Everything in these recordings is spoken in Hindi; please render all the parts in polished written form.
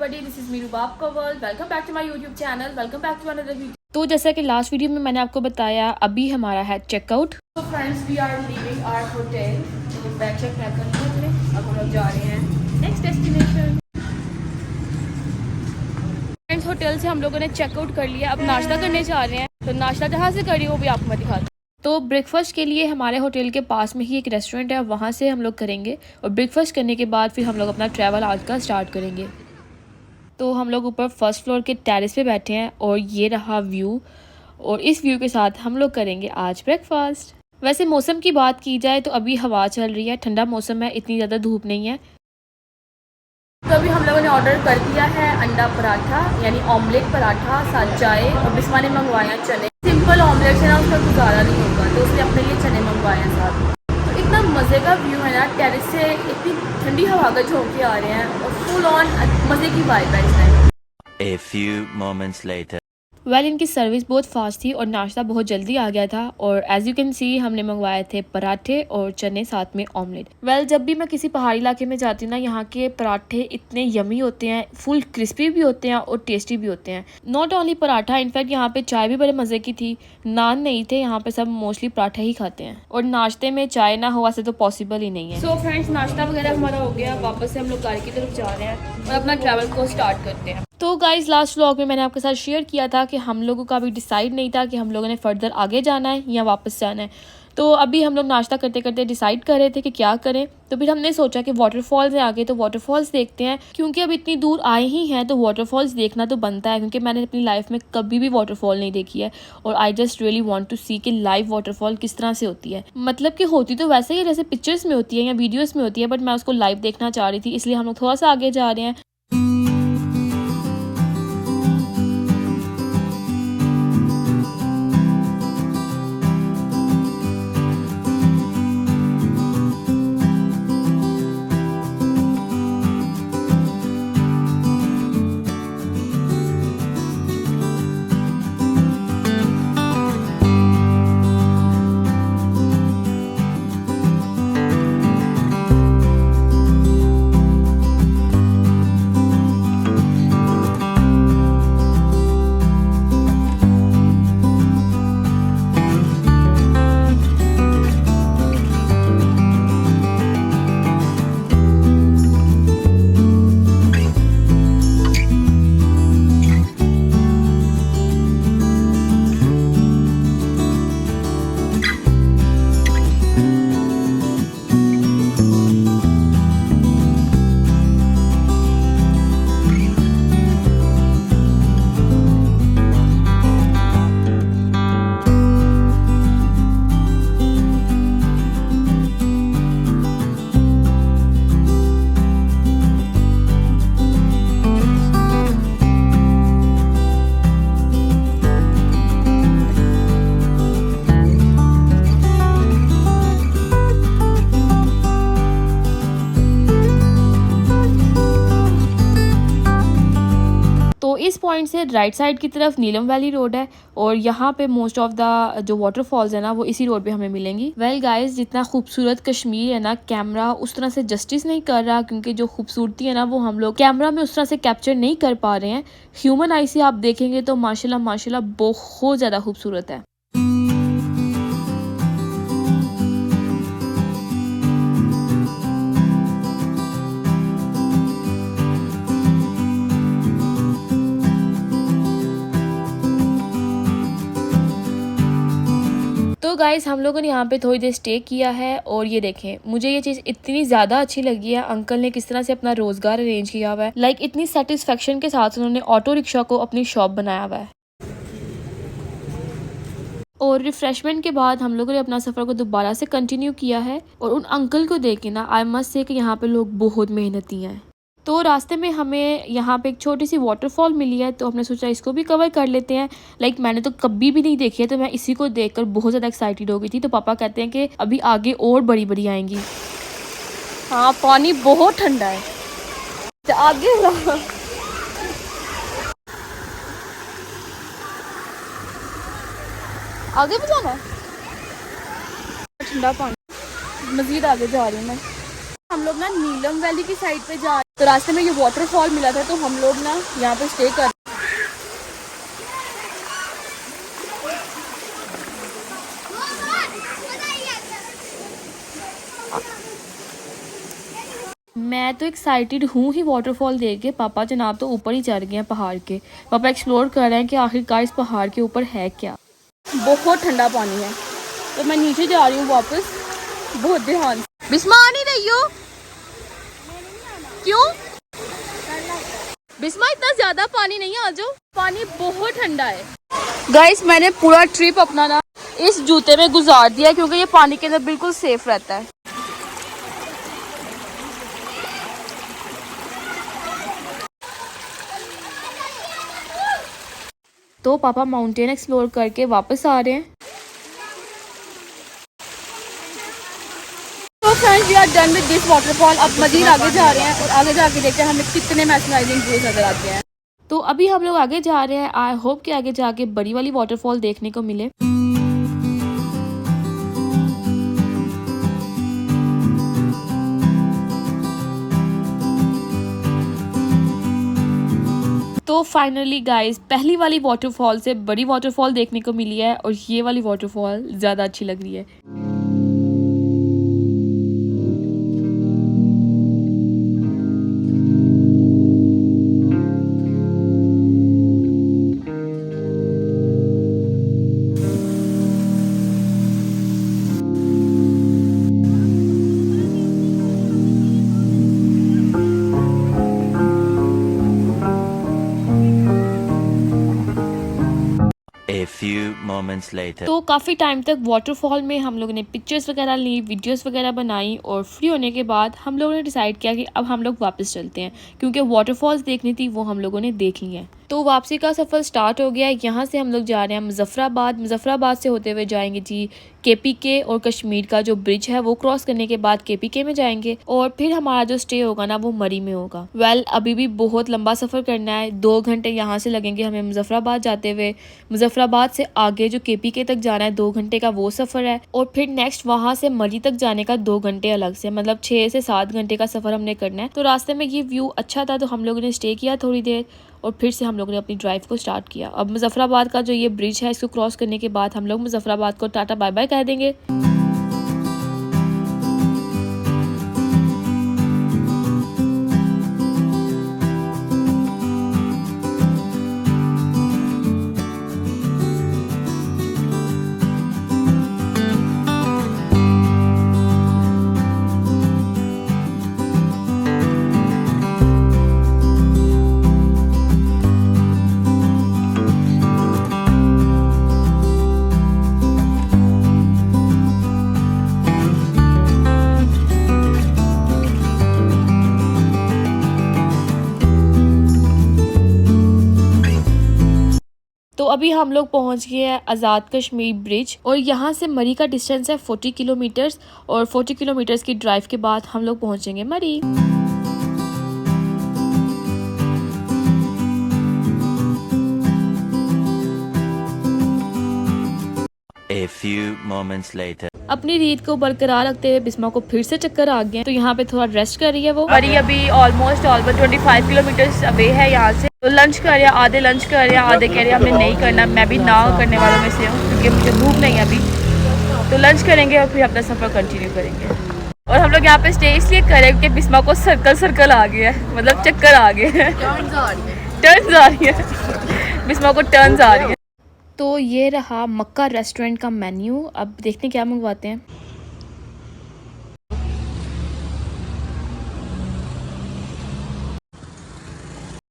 एवरीबॉडी, दिस इज मीरू बाप का world. Welcome back to my YouTube channel, welcome back to another video. तो जैसा कि लास्ट वीडियो में मैंने आपको बताया, अभी हमारा है चेकआउट। तो friends, we are leaving our hotel. तो बैग चेक कर लिया, अब हम लोग जा रहे हैं नेक्स्ट डेस्टिनेशन। फ्रेंड्स, होटल से हम लोगों ने चेकआउट कर लिया, अब नाश्ता करने जा रहे हैं। तो नाश्ता जहाँ से करी वो भी आपको मैं दिखाती हूँ। तो ब्रेकफास्ट के लिए हमारे होटल के पास में ही एक रेस्टोरेंट है, वहाँ से हम लोग करेंगे। और ब्रेकफास्ट करने के बाद फिर हम लोग अपना ट्रैवल आज का स्टार्ट करेंगे। तो हम लोग ऊपर फर्स्ट फ्लोर के टेरेस पे बैठे हैं और ये रहा व्यू। और इस व्यू के साथ हम लोग करेंगे आज ब्रेकफास्ट। वैसे मौसम की बात की जाए तो अभी हवा चल रही है, ठंडा मौसम है, इतनी ज़्यादा धूप नहीं है। तो अभी हम लोगों ने ऑर्डर कर दिया है अंडा पराठा, यानी ऑमलेट पराठा साथ चाय। और बिस्मा ने मंगवाया चने। सिंपल ऑमलेट है ना, उसका गुजारा नहीं होगा, तो उसने अपने लिए चने मंगवाए हैं साथ। तो इतना मज़े का व्यू है ना, टेरेस से इतनी ठंडी हवा का झोंके आ रहे हैं और फुल ऑन मज़े की वाइब है इस time. A few moments later. इनकी सर्विस बहुत फास्ट थी और नाश्ता बहुत जल्दी आ गया था। और एज यू कैन सी हमने मंगवाए थे पराठे और चने साथ में ऑमलेट। जब भी मैं किसी पहाड़ी इलाके में जाती हूँ ना, यहाँ के पराठे इतने यमी होते हैं, फुल क्रिस्पी भी होते हैं और टेस्टी भी होते हैं। नॉट ओनली पराठा, इनफैक्ट यहाँ पे चाय भी बड़े मज़े की थी। नान नहीं थे, यहाँ पे सब मोस्टली पराठा ही खाते हैं और नाश्ते में चाय ना हो ऐसे तो पॉसिबल ही नहीं है। सो फ्रेंड्स, नाश्ता वगैरह हमारा हो गया, वापस से हम लोग गाड़ी की तरफ जा रहे हैं और अपना ट्रैवल को स्टार्ट करते हैं। तो गाइज, लास्ट व्लॉग में मैंने आपके साथ शेयर किया था कि हम लोगों का अभी डिसाइड नहीं था कि हम लोगों ने फर्दर आगे जाना है या वापस जाना है। तो अभी हम लोग नाश्ता करते करते डिसाइड कर रहे थे कि क्या करें। तो फिर हमने सोचा कि वाटरफॉल्स है आगे, तो वाटरफॉल्स देखते हैं, क्योंकि अब इतनी दूर आए ही हैं तो वाटरफॉल्स देखना तो बनता है। क्योंकि मैंने अपनी लाइफ में कभी भी वाटरफॉल नहीं देखी है और I just really want to see कि लाइव वाटरफॉल किस तरह से होती है। मतलब कि होती तो वैसे ही जैसे पिक्चर्स में होती है या वीडियोज़ में होती है, बट मैं उसको लाइव देखना चाह रही थी, इसलिए हम लोग थोड़ा सा आगे जा रहे हैं। तो इस पॉइंट से राइट साइड की तरफ नीलम वैली रोड है और यहाँ पे मोस्ट ऑफ द जो वाटरफॉल्स है ना वो इसी रोड पे हमें मिलेंगी। वेल गाइस, जितना खूबसूरत कश्मीर है ना, कैमरा उस तरह से जस्टिस नहीं कर रहा, क्योंकि जो खूबसूरती है ना वो हम लोग कैमरा में उस तरह से कैप्चर नहीं कर पा रहे हैं। ह्यूमन आई से आप देखेंगे तो माशाल्लाह माशाल्लाह बहुत ज़्यादा खूबसूरत है। तो गाइस, हम लोगों ने यहाँ पे थोड़ी देर स्टे किया है और ये देखें, मुझे ये चीज़ इतनी ज़्यादा अच्छी लगी है। अंकल ने किस तरह से अपना रोज़गार अरेंज किया हुआ है, लाइक इतनी सेटिस्फेक्शन के साथ उन्होंने ऑटो रिक्शा को अपनी शॉप बनाया हुआ है। और रिफ्रेशमेंट के बाद हम लोगों ने अपना सफ़र को दोबारा से कंटिन्यू किया है। और उन अंकल को देख के ना आई मस्ट से कि यहाँ पे लोग बहुत मेहनती हैं। तो रास्ते में हमें यहाँ पे एक छोटी सी वाटरफॉल मिली है, तो हमने सोचा इसको भी कवर कर लेते हैं। लाइक मैंने तो कभी भी नहीं देखी है, तो मैं इसी को देखकर बहुत ज़्यादा एक्साइटेड हो गई थी। तो पापा कहते हैं कि अभी आगे और बड़ी बड़ी आएंगी। हाँ, पानी बहुत ठंडा है। तो आगे आगे भी जाना है, ठंडा पानी। मजीद आगे जा रही हूँ मैं। हम लोग ना नीलम वैली की साइड पे जा तो रास्ते में ये वाटरफॉल मिला था, तो हम लोग ना यहाँ पे स्टे कर। मैं तो एक्साइटेड हूँ ही वाटरफॉल देख के। पापा जनाब तो ऊपर ही चढ़ गए हैं पहाड़ के। पापा एक्सप्लोर कर रहे हैं कि आखिरकार इस पहाड़ के ऊपर है क्या। बहुत ठंडा पानी है, तो मैं नीचे जा रही हूँ वापस बहुत ध्यान। बिस्मा आ नहीं रही हो? क्यों? बिस्मा इतना ज्यादा पानी नहीं है, आ जाओ। पानी बहुत ठंडा है। गाइस मैंने पूरा ट्रिप अपना ना इस जूते में गुजार दिया, क्योंकि ये पानी के अंदर बिल्कुल सेफ रहता है। तो पापा माउंटेन एक्सप्लोर करके वापस आ रहे हैं। तो friends we are done with this waterfall. अब मजीद आगे जा रहे हैं और आगे जाके देखते हैं हमें कितने मैस्मराइजिंग व्यूज नजर आते हैं। तो अभी हम लोग आगे जा रहे हैं। आई होप कि आगे जाके बड़ी वाली वाटरफॉल देखने को मिले। तो फाइनली गाइस पहली वाली वाटरफॉल से बड़ी वाटरफॉल देखने को मिली है, और ये वाली वाटरफॉल ज़्यादा अच्छी लग रही है। A few moments later. तो काफ़ी टाइम तक वाटरफॉल में हम लोगों ने पिक्चर्स वगैरह ली, वीडियोस वगैरह बनाई, और फ्री होने के बाद हम लोगों ने डिसाइड किया कि अब हम लोग वापस चलते हैं, क्योंकि वाटरफॉल्स देखनी थी वो हम लोगों ने देख ली हैं। तो वापसी का सफ़र स्टार्ट हो गया है। यहाँ से हम लोग जा रहे हैं मुजफ्फराबाद। मुजफ्फराबाद से होते हुए जाएंगे जी KPK, और कश्मीर का जो ब्रिज है वो क्रॉस करने के बाद KPK में जाएंगे, और फिर हमारा जो स्टे होगा ना वो मरी में होगा। अभी भी बहुत लंबा सफ़र करना है। 2 घंटे यहाँ से लगेंगे हमें मुजफ्फराबाद जाते हुए। मुजफ्फराबाद से आगे जो KPK तक जाना है 2 घंटे का वो सफ़र है, और फिर नेक्स्ट वहाँ से मरी तक जाने का 2 घंटे अलग से, मतलब 6 से 7 घंटे का सफ़र हमने करना है। तो रास्ते में ये व्यू अच्छा था तो हम लोगों ने स्टे किया थोड़ी देर, और फिर से हम लोगों ने अपनी ड्राइव को स्टार्ट किया। अब मुजफ्फराबाद का जो ये ब्रिज है इसको क्रॉस करने के बाद हम लोग मुजफ्फराबाद को टाटा बाय बाय कह देंगे। तो अभी हम लोग पहुंच गए हैं आज़ाद कश्मीर ब्रिज, और यहाँ से मरी का डिस्टेंस है 40 किलोमीटर्स, और 40 किलोमीटर्स की ड्राइव के बाद हम लोग पहुंचेंगे मरी। A few moments later. अपनी रीत को बरकरार रखते हुए बिस्मा को फिर से चक्कर आ गया, तो यहाँ पे थोड़ा रेस्ट कर रही है वो। मरी अभी ऑलमोस्ट 25 किलोमीटर अवे है यहाँ से। तो लंच कर रहे हैं, आधे लंच कर रहे हैं, आधे कह रहे हैं हमने नहीं करना। मैं भी ना करने वालों में से हूँ, क्योंकि मुझे भूख नहीं है अभी। तो लंच करेंगे और फिर अपना सफ़र कंटिन्यू करेंगे। और हम लोग यहाँ पे स्टे इसलिए करें क्योंकि बिस्मा को सर्कल आ गया है, मतलब चक्कर आ गए हैं, टर्न्स आ रही है बिस्मा को, टर्न्स आ रही है। तो ये रहा मक्का रेस्टोरेंट का मेन्यू। अब देखते हैं क्या मंगवाते हैं।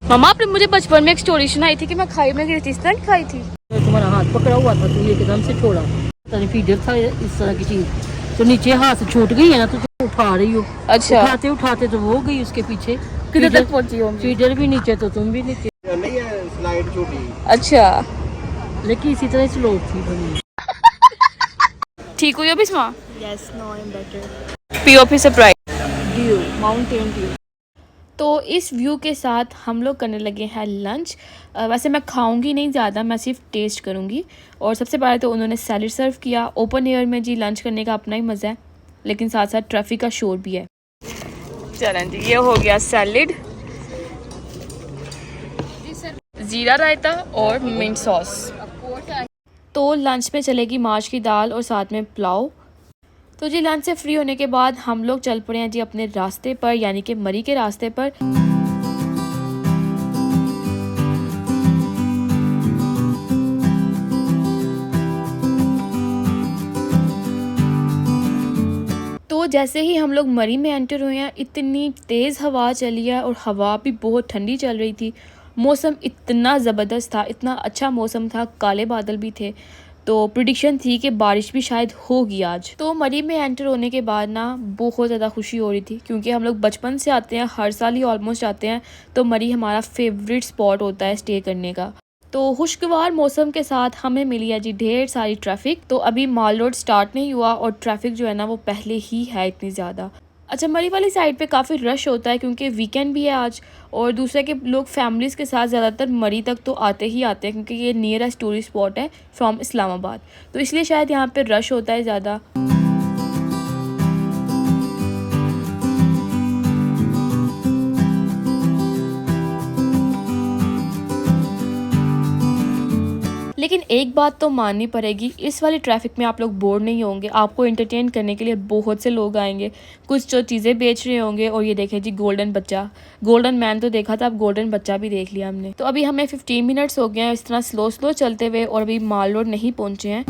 मम्मा आपने मुझे बचपन में एक स्टोरी सुनाई थी कि मैं खाई में गिरी थी, इस तरह की खाई थी। तुम्हारा हाथ पकड़ा हुआ था, तू एकदम से छोड़ा, तने फीडर था इस तरह की चीज, तो नीचे हाथ से छूट गई है ना, तो तुम उठा रही हो। अच्छा, उठाते उठाते तो वो गई उसके पीछे। किधर तक पहुंची हो? फीडर भी नीचे तो तुम भी नीचे। नहीं है, स्लाइड छोटी। अच्छा, लेकिन इसी तरह स्लोप थी बनी। ठीक हुई हो Bisma? Yes, now I am better. POP surprise Dew, Mountain Dew. तो इस व्यू के साथ हम लोग करने लगे हैं लंच। वैसे मैं खाऊंगी नहीं ज़्यादा, मैं सिर्फ टेस्ट करूंगी। और सबसे पहले तो उन्होंने सैलड सर्व किया। ओपन एयर में जी लंच करने का अपना ही मज़ा है, लेकिन साथ साथ ट्रैफिक का शोर भी है। चलें जी, ये हो गया सैलेड, जीरा रायता और मिंट सॉस। तो लंच में चलेगी माश की दाल और साथ में पुलाव। तो जी लंच से फ्री होने के बाद हम लोग चल पड़े हैं जी अपने रास्ते पर, यानी कि मरी के रास्ते पर। तो जैसे ही हम लोग मरी में एंटर हुए हैं, इतनी तेज़ हवा चली है और हवा भी बहुत ठंडी चल रही थी। मौसम इतना ज़बरदस्त था, इतना अच्छा मौसम था, काले बादल भी थे। तो प्रिडिक्शन थी कि बारिश भी शायद होगी आज। तो मरी में एंटर होने के बाद ना बहुत ज़्यादा खुशी हो रही थी, क्योंकि हम लोग बचपन से आते हैं, हर साल ही ऑलमोस्ट आते हैं। तो मरी हमारा फेवरेट स्पॉट होता है स्टे करने का। तो खुशगवार मौसम के साथ हमें मिली है जी ढेर सारी ट्रैफिक। तो अभी माल रोड स्टार्ट नहीं हुआ और ट्रैफिक जो है ना वो पहले ही है इतनी ज़्यादा। अच्छा, मरी वाली साइड पे काफ़ी रश होता है क्योंकि वीकेंड भी है आज, और दूसरे के लोग फैमिलीज़ के साथ ज़्यादातर मरी तक तो आते ही आते हैं, क्योंकि ये नियरेस्ट टूरिस्ट स्पॉट है फ्रॉम इस्लामाबाद। तो इसलिए शायद यहाँ पे रश होता है ज़्यादा। लेकिन एक बात तो माननी पड़ेगी, इस वाली ट्रैफिक में आप लोग बोर नहीं होंगे। आपको एंटरटेन करने के लिए बहुत से लोग आएंगे, कुछ जो चीज़ें बेच रहे होंगे। और ये देखें जी गोल्डन बच्चा, गोल्डन मैन तो देखा था, अब गोल्डन बच्चा भी देख लिया हमने। तो अभी हमें 15 मिनट्स हो गए हैं इस तरह स्लो स्लो चलते हुए, और अभी माल रोड नहीं पहुँचे हैं।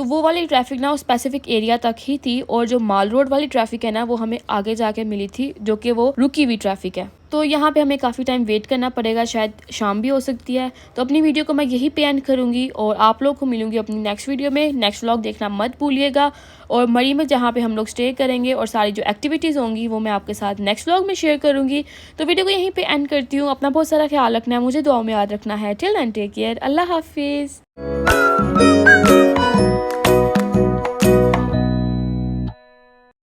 वो वाली ट्रैफिक ना स्पेसिफिक एरिया तक ही थी, और जो माल रोड वाली ट्रैफिक है ना वो हमें आगे जाके मिली थी, जो कि वो रुकी हुई ट्रैफिक है। तो यहाँ पे हमें काफ़ी टाइम वेट करना पड़ेगा, शायद शाम भी हो सकती है। तो अपनी वीडियो को मैं यहीं पे एंड करूँगी और आप लोग को मिलूंगी अपनी नेक्स्ट वीडियो में। नेक्स्ट व्लॉग देखना मत भूलिएगा, और मरी में जहाँ पे हम लोग स्टे करेंगे और सारी जो एक्टिविटीज़ होंगी वो मैं आपके साथ नेक्स्ट व्लॉग में शेयर करूँगी। तो वीडियो को यहीं पर एंड करती हूँ। अपना बहुत सारा ख्याल रखना है, मुझे दुआ में याद रखना है। टिल देन टेक केयर, अल्लाह हाफिज़।